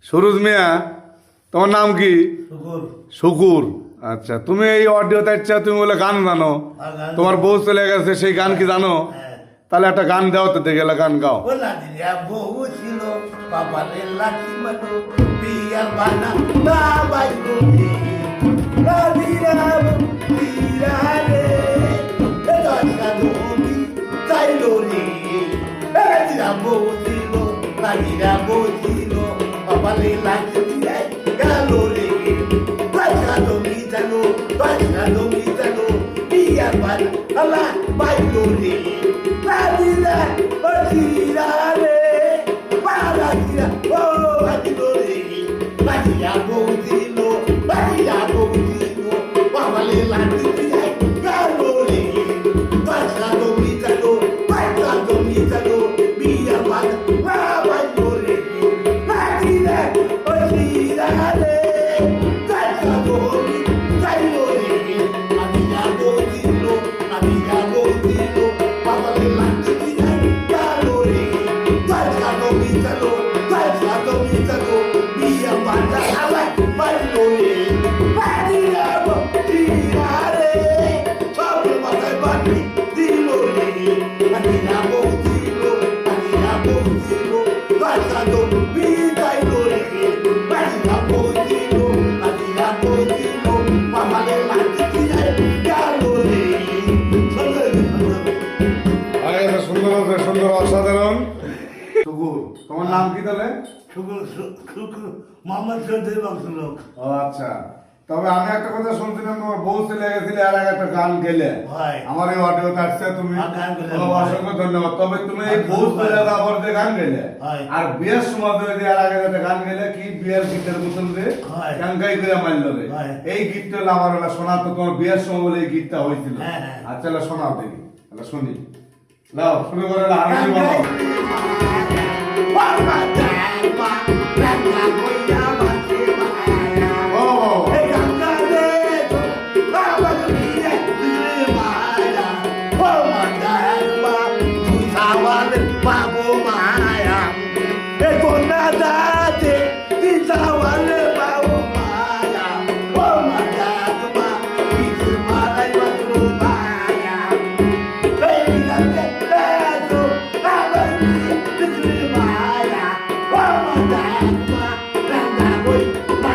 সুরজ মিয়া, তোমার নাম কি? শুকুর। আচ্ছা, তুমি এই অডিওতে ইচ্ছা তুমি বলে গান জানো, তোমার বউ চলে গেছে, সেই গান কি জানো? তাহলে একটা গান দাও তো, দেখে গান গাও। বউ ছিল বাবারে লাঠি মারো বিয়ার বানা বাবাই গো সুন্দর, অসাধারণ। শুকুর, তোমার নাম কি তাহলে? মোহাম্মদ চৌধুরী বংশলোক। ও আচ্ছা, তবে আমি একটা কথা শুনছিলাম, তোমার বউ চলে গেছিলে আর একটা গান গেলে আমার এই অডিওতে আসছে, তুমি অসংখ্য ধন্যবাদ। তবে তুমি এই বউ চলে যাওয়ার যে গান গেলে আর বিয়ের সময় যে আর আগে একটা গান গেলে কি বিয়ের গীতের মতন যে গানগাই করে মারল রে, এই গীতটা আমার শোনা তো তোমার বিয়ের সময় বলে এই গীতটা হয়েছিল। আচ্ছা, শোনাও দেখি, শুনি। লাও শুরু করে আরো